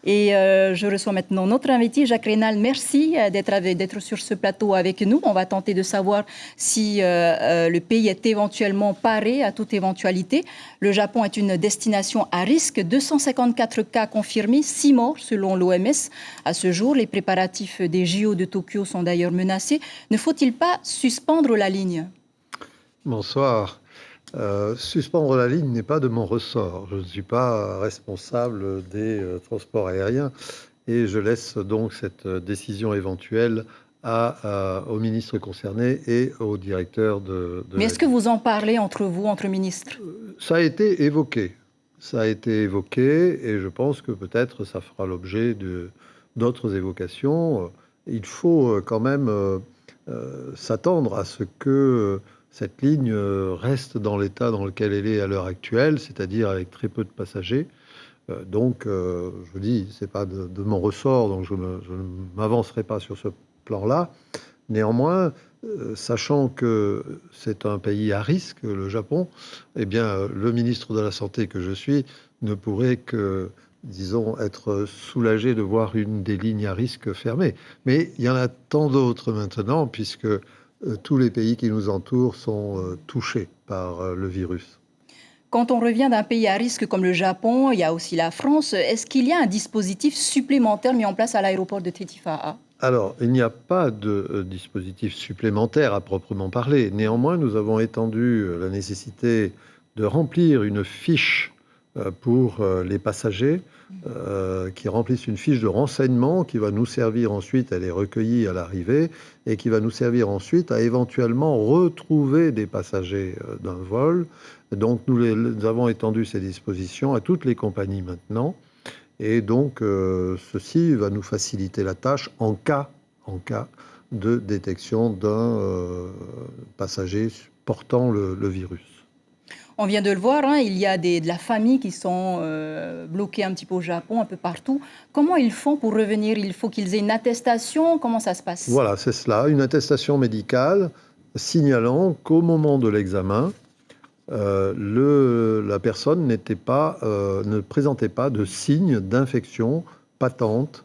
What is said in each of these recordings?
Et je reçois maintenant notre invité, Jacques Reynal. Merci d'être sur ce plateau avec nous. On va tenter de savoir si le pays est éventuellement paré à toute éventualité. Le Japon est une destination à risque. 254 cas confirmés, 6 morts selon l'OMS. À ce jour, les préparatifs des JO de Tokyo sont d'ailleurs menacés. Ne faut-il pas suspendre la ligne? Bonsoir. Suspendre la ligne n'est pas de mon ressort. Je ne suis pas responsable des transports aériens et je laisse donc cette décision éventuelle au ministre concerné et au directeur de Mais est-ce que vous en parlez entre vous, entre ministres? Ça a été évoqué. Ça a été évoqué et je pense que peut-être ça fera l'objet d'autres évocations. Il faut quand même s'attendre à ce que cette ligne reste dans l'état dans lequel elle est à l'heure actuelle, c'est-à-dire avec très peu de passagers. Donc, je vous dis, ce n'est pas de mon ressort, donc je ne m'avancerai pas sur ce plan-là. Néanmoins, sachant que c'est un pays à risque, le Japon, eh bien, le ministre de la Santé que je suis ne pourrait que, disons, être soulagé de voir une des lignes à risque fermée. Mais il y en a tant d'autres maintenant, puisque tous les pays qui nous entourent sont touchés par le virus. Quand on revient d'un pays à risque comme le Japon, il y a aussi la France, est-ce qu'il y a un dispositif supplémentaire mis en place à l'aéroport de Tetifaha? Alors, il n'y a pas de dispositif supplémentaire à proprement parler. Néanmoins, nous avons étendu la nécessité de remplir une fiche pour les passagers qui remplissent une fiche de renseignement qui va nous servir ensuite, elle est recueillie à l'arrivée, et qui va nous servir ensuite à éventuellement retrouver des passagers d'un vol. Donc, nous avons étendu ces dispositions à toutes les compagnies maintenant. Et donc, ceci va nous faciliter la tâche en cas de détection d'un passager portant le virus. On vient de le voir, hein, il y a de la famille qui sont bloquées un petit peu au Japon, un peu partout. Comment ils font pour revenir? Il faut qu'ils aient une attestation? Comment ça se passe? Voilà, c'est cela, une attestation médicale signalant qu'au moment de l'examen, la personne ne présentait pas de signes d'infection patente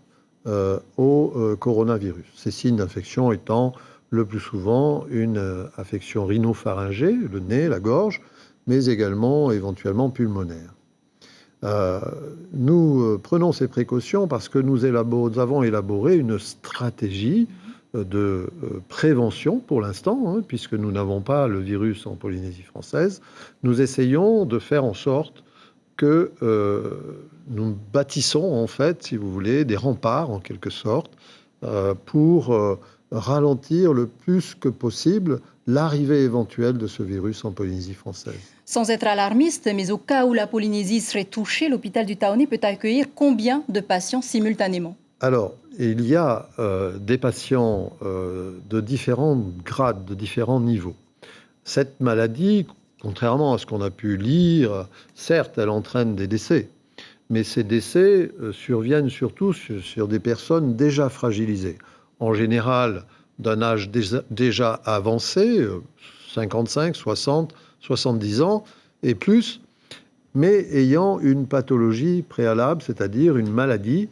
au coronavirus. Ces signes d'infection étant le plus souvent une affection rhinopharyngée, le nez, la gorge, mais également éventuellement pulmonaire. Nous prenons ces précautions parce que nous avons élaboré une stratégie de prévention pour l'instant, hein, puisque nous n'avons pas le virus en Polynésie française. Nous essayons de faire en sorte que nous bâtissons, en fait, si vous voulez, des remparts, en quelque sorte, pour ralentir le plus que possible l'arrivée éventuelle de ce virus en Polynésie française. Sans être alarmiste, mais au cas où la Polynésie serait touchée, l'hôpital du Taoné peut accueillir combien de patients simultanément? Alors, il y a des patients de différents grades, de différents niveaux. Cette maladie, contrairement à ce qu'on a pu lire, certes, elle entraîne des décès, mais ces décès surviennent surtout sur des personnes déjà fragilisées. En général, d'un âge déjà avancé, 55, 60, 70 ans et plus, mais ayant une pathologie préalable, c'est-à-dire une maladie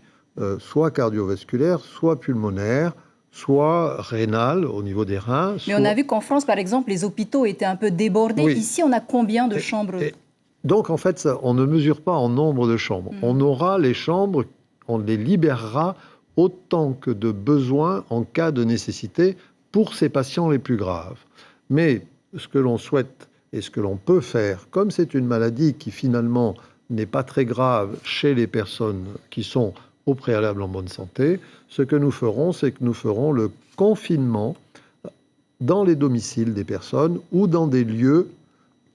soit cardiovasculaire, soit pulmonaire, soit rénale au niveau des reins. Mais on a vu qu'en France, par exemple, les hôpitaux étaient un peu débordés. Oui. Ici, on a combien de chambres? Donc, en fait, on ne mesure pas en nombre de chambres. On aura les chambres, on les libérera autant que de besoin en cas de nécessité pour ces patients les plus graves. Mais ce que l'on souhaite et ce que l'on peut faire, comme c'est une maladie qui finalement n'est pas très grave chez les personnes qui sont au préalable en bonne santé, ce que nous ferons, c'est que nous ferons le confinement dans les domiciles des personnes ou dans des lieux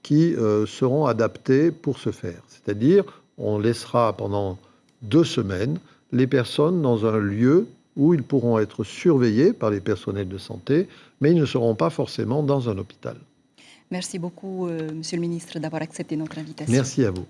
qui seront adaptés pour ce faire. C'est-à-dire, on laissera pendant 2 semaines les personnes dans un lieu où ils pourront être surveillés par les personnels de santé, mais ils ne seront pas forcément dans un hôpital. Merci beaucoup, Monsieur le ministre, d'avoir accepté notre invitation. Merci à vous.